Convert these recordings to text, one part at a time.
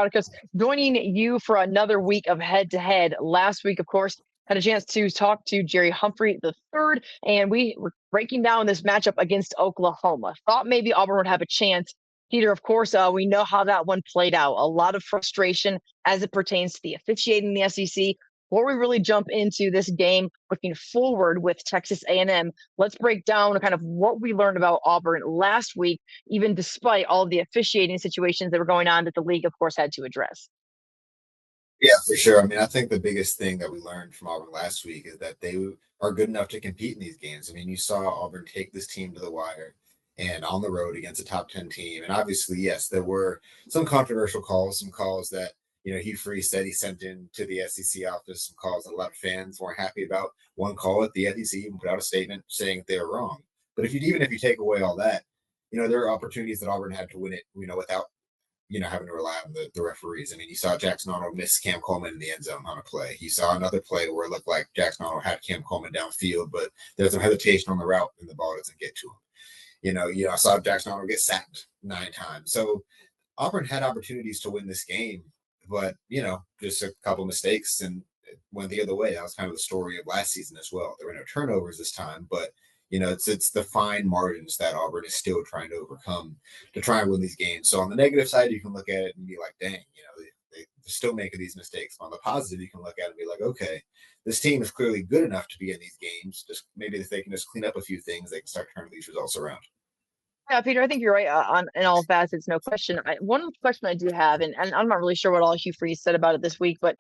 Rauterkus, joining you for another week of head-to-head. Last week, of course, had a chance to talk to Jerry Humphrey III, and we were breaking down this matchup against Oklahoma. Thought maybe Auburn would have a chance. Peter, of course, we know how that one played out. A lot of frustration as it pertains to the officiating in the SEC. Before we really jump into this game, looking forward with Texas A&M, let's break down kind of what we learned about Auburn last week, even despite all of the officiating situations that were going on that the league, of course, had to address. Yeah, for sure. I mean, I think the biggest thing that we learned from Auburn last week is that they are good enough to compete in these games. I mean, you saw Auburn take this team to the wire and on the road against a top 10 team. And obviously, yes, there were some controversial calls, some calls that, Hugh Freeze said he sent in to the SEC office, some calls that a lot of fans weren't happy about. One call at the SEC even put out a statement saying that they were wrong. But even if you take away all that, there are opportunities that Auburn had to win it, without having to rely on the referees. I mean, you saw Jackson Arnold miss Cam Coleman in the end zone on a play. You saw another play where it looked like Jackson Arnold had Cam Coleman downfield, but there's some hesitation on the route and the ball doesn't get to him. I saw Jackson Arnold get sacked 9 times. So Auburn had opportunities to win this game, but, just a couple mistakes and it went the other way. That was kind of the story of last season as well. There were no turnovers this time, but it's the fine margins that Auburn is still trying to overcome to try and win these games. So on the negative side, you can look at it and be like, dang, they're still making these mistakes. On the positive, you can look at it and be like, okay, this team is clearly good enough to be in these games. Just maybe if they can just clean up a few things, they can start turning these results around. Yeah, Peter, I think you're right on in all facets, no question. One question I do have, and I'm not really sure what all Hugh Freeze said about it this week, but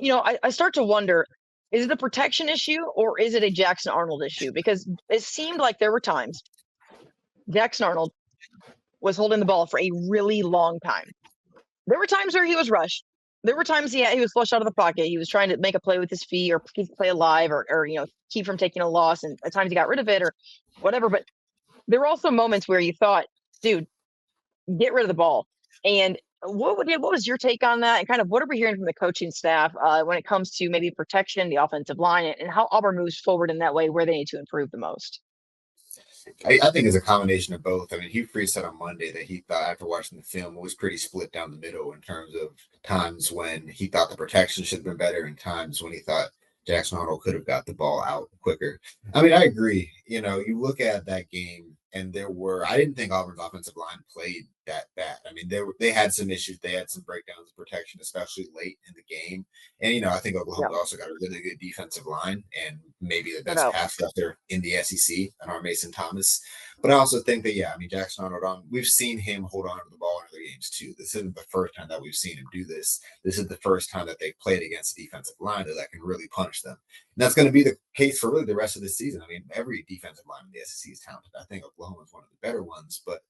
I start to wonder, is it a protection issue or is it a Jackson Arnold issue? Because it seemed like there were times Jackson Arnold was holding the ball for a really long time. There were times where he was rushed. There were times he was flushed out of the pocket. He was trying to make a play with his feet or keep the play alive or keep from taking a loss. And at times he got rid of it or whatever. But there were also moments where you thought, dude, get rid of the ball. And what was your take on that? And kind of what are we hearing from the coaching staff when it comes to maybe protection, the offensive line, and how Auburn moves forward in that way where they need to improve the most? I think it's a combination of both. I mean, Hugh Freeze said on Monday that he thought after watching the film it was pretty split down the middle in terms of times when he thought the protection should have been better and times when he thought Jackson Arnold could have got the ball out quicker. I mean, I agree. You look at that game and I didn't think Auburn's offensive line played that bad. I mean, they had some issues. They had some breakdowns of protection, especially late in the game. And, I think Oklahoma also got a really good defensive line and maybe the best pass rusher in the SEC and our Mason Thomas. But I also think that, Jackson Arnold, we've seen him hold on to the ball in other games too. This isn't the first time that we've seen him do this. This is the first time that they've played against a defensive line that can really punish them. And that's going to be the case for really the rest of the season. I mean, every defensive line in the SEC is talented. I think Oklahoma is one of the better ones, but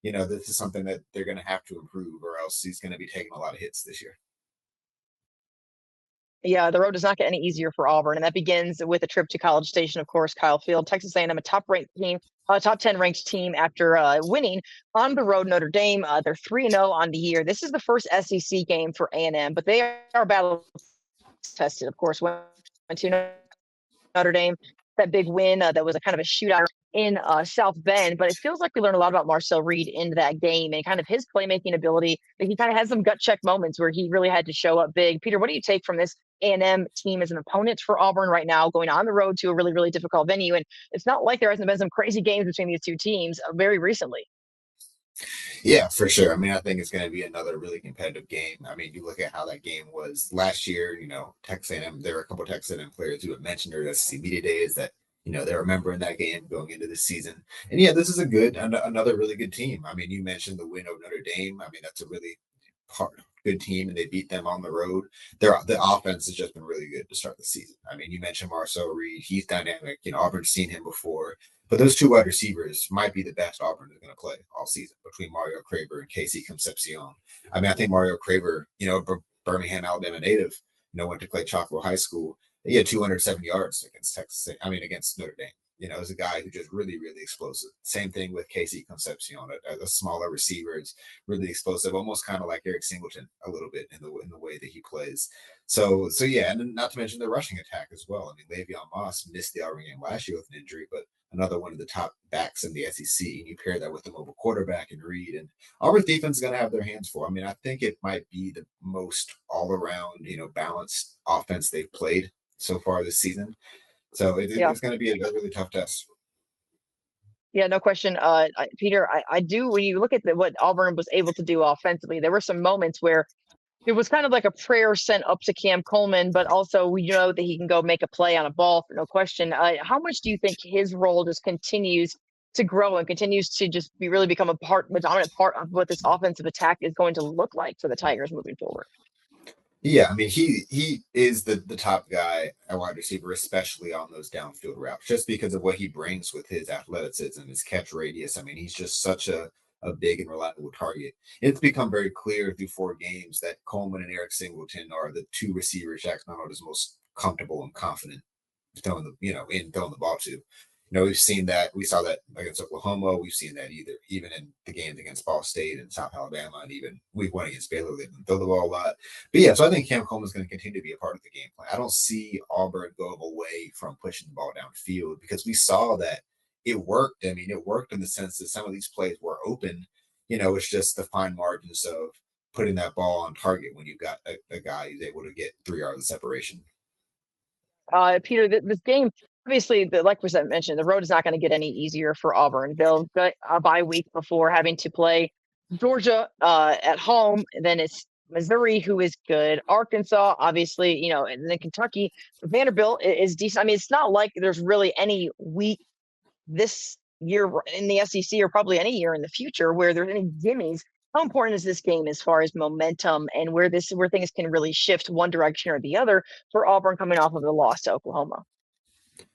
this is something that they're going to have to improve or else he's going to be taking a lot of hits this year. Yeah, the road does not get any easier for Auburn, and that begins with a trip to College Station, of course, Kyle Field. Texas A&M, a top-ranked team, top 10 ranked team after winning on the road Notre Dame. They're 3-0 on the year. This is the first SEC game for A&M, but they are battle tested, of course. Went to Notre Dame, that big win that was a kind of a shootout in South Bend, but it feels like we learned a lot about Marcel Reed in that game and kind of his playmaking ability. He kind of had some gut check moments where he really had to show up big. Peter, what do you take from this A&M team as an opponent for Auburn right now, going on the road to a really, really difficult venue? And it's not like there hasn't been some crazy games between these two teams very recently. Yeah, for sure. I mean, I think it's going to be another really competitive game. I mean, you look at how that game was last year, Texas A&M, there were a couple of Texas A&M players who had mentioned during SEC Media Days that, they're remembering that game going into this season. And yeah, this is another really good team. I mean, you mentioned the win over Notre Dame. I mean, that's a really good team, and they beat them on the road. The offense has just been really good to start the season. I mean, you mentioned Marcel Reed. He's dynamic. Auburn's seen him before. But those two wide receivers might be the best Auburn is going to play all season between Mario Craver and Casey Concepcion. I mean, I think Mario Craver, Birmingham, Alabama native, went to Clay Chalkville High School. He had 207 yards against Notre Dame. Is a guy who just really, really explosive. Same thing with Casey Concepcion, a smaller receiver. It's really explosive, almost kind of like Eric Singleton a little bit in the way that he plays. So yeah, and not to mention the rushing attack as well. I mean, Le'Veon Moss missed the Auburn game last year with an injury, but another one of the top backs in the SEC, and you pair that with a mobile quarterback and Reed, and Auburn's defense is going to have their hands full. I mean, I think it might be the most all around, balanced offense they've played so far this season. So Yeah. it's going to be a really tough test. Yeah, no question. Peter, I do. When you look at what Auburn was able to do offensively, there were some moments where it was kind of like a prayer sent up to Cam Coleman, but also we know that he can go make a play on a ball, no question. How much do you think his role just continues to grow and continues to just really become a dominant part of what this offensive attack is going to look like for the Tigers moving forward? Yeah, I mean he is the top guy at wide receiver, especially on those downfield routes, just because of what he brings with his athleticism, his catch radius. I mean, he's just such a big and reliable target. It's become very clear through 4 games that Coleman and Eric Singleton are the 2 receivers Jackson Arnold is most comfortable and confident throwing throwing the ball to. We've seen that. We saw that against Oklahoma. We've seen that even in the games against Ball State and South Alabama, and even week 1 against Baylor. They didn't throw the ball a lot. But yeah, so I think Cam Coleman is going to continue to be a part of the game plan. I don't see Auburn go away from pushing the ball downfield because we saw that it worked. I mean, it worked in the sense that some of these plays were open. It's just the fine margins of putting that ball on target when you've got a guy who's able to get 3 yards of separation. Peter, this game, obviously, like we mentioned, the road is not going to get any easier for Auburn. They'll get a bye week before having to play Georgia at home. And then it's Missouri, who is good. Arkansas, obviously, and then Kentucky. Vanderbilt is decent. I mean, it's not like there's really any week this year in the SEC or probably any year in the future where there's any gimmies. How important is this game as far as momentum and where things can really shift one direction or the other for Auburn coming off of the loss to Oklahoma?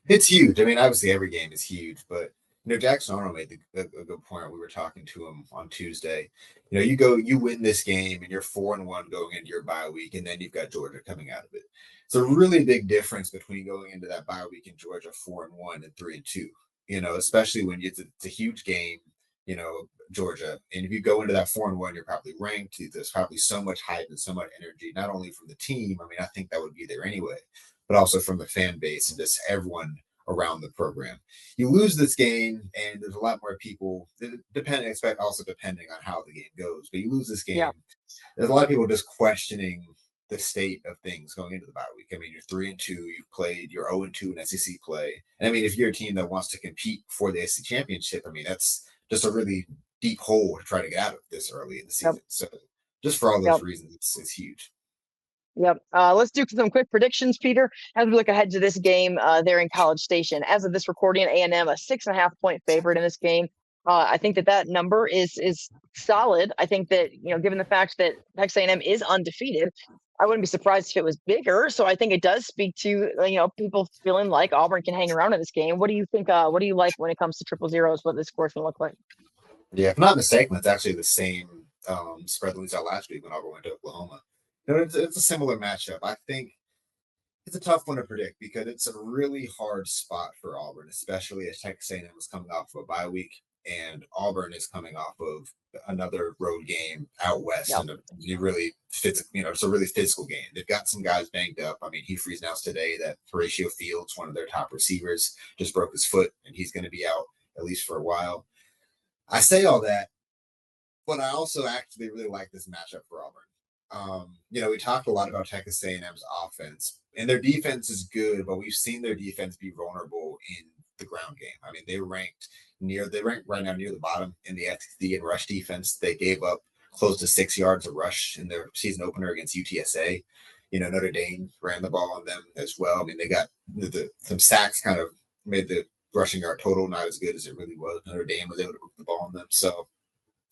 It's huge. I mean, obviously every game is huge, but Jackson Arnold made a good point. We were talking to him on Tuesday. You win this game, and you're 4-1 going into your bye week, and then you've got Georgia coming out of it. It's a really big difference between going into that bye week in Georgia 4-1 and 3-2. Especially when it's a huge game. Georgia, and if you go into that 4-1, you're probably ranked. There's probably so much hype and so much energy, not only from the team. I mean, I think that would be there anyway, but also from the fan base and just everyone around the program. You lose this game, and there's a lot more people, depending on how the game goes, but you lose this game, Yeah. there's a lot of people just questioning the state of things going into the bye week. I mean, you're 3-2, you're 0-2 in SEC play. And I mean, if you're a team that wants to compete for the SEC championship, I mean, that's just a really deep hole to try to get out of this early in the season. Yep. So just for all those Yep. reasons, it's huge. Yep. Let's do some quick predictions, Peter, as we look ahead to this game there in College Station. As of this recording, A&M a 6.5-point favorite in this game. I think that number is solid. I think that given the fact that Texas A&M is undefeated, I wouldn't be surprised if it was bigger. So I think it does speak to people feeling like Auburn can hang around in this game. What do you think? What do you like when it comes to triple zeros? What this score's going to look like? Yeah, if I'm not mistaken, it's actually the same spread that we saw last week when Auburn went to Oklahoma. It's a similar matchup. I think it's a tough one to predict because it's a really hard spot for Auburn, especially as Texas A&M is coming off of a bye week, and Auburn is coming off of another road game out west, Yep. and it really fits. It's a really physical game. They've got some guys banged up. I mean, Hugh announced today that Horatio Fields, one of their top receivers, just broke his foot, and he's going to be out at least for a while. I say all that, but I also actually really like this matchup for Auburn. We talked a lot about Texas A&M's offense, and their defense is good, but we've seen their defense be vulnerable in the ground game. I mean, they're ranked right now near the bottom in the SEC in rush defense. They gave up close to 6 yards of rush in their season opener against UTSA. Notre Dame ran the ball on them as well. I mean, they got some sacks, kind of made the rushing yard total not as good as it really was. Notre Dame was able to move the ball on them. So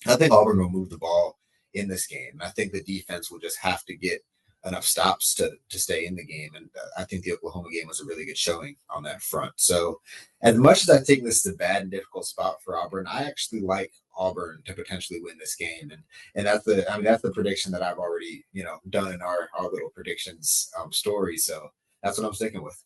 I think Auburn will move the ball in this game. I think the defense will just have to get enough stops to stay in the game. And I think the Oklahoma game was a really good showing on that front. So as much as I think this is a bad and difficult spot for Auburn, I actually like Auburn to potentially win this game. And that's the prediction that I've already, done in our little predictions story. So that's what I'm sticking with.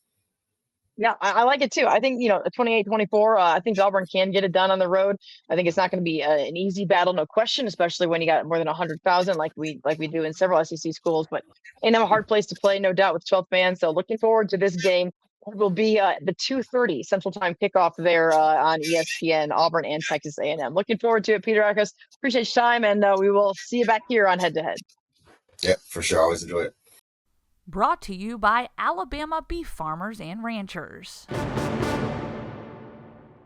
Yeah, I like it too. I think, 28-24, I think Auburn can get it done on the road. I think it's not going to be an easy battle, no question, especially when you got more than 100,000 like we do in several SEC schools. But A&M a hard place to play, no doubt, with 12th man. So looking forward to this game. It will be the 2:30 Central Time kickoff there on ESPN, Auburn and Texas A&M. Looking forward to it, Peter Rauterkus. Appreciate your time, and we will see you back here on Head to Head. Yeah, for sure. Always enjoy it. Brought to you by Alabama Beef Farmers and Ranchers.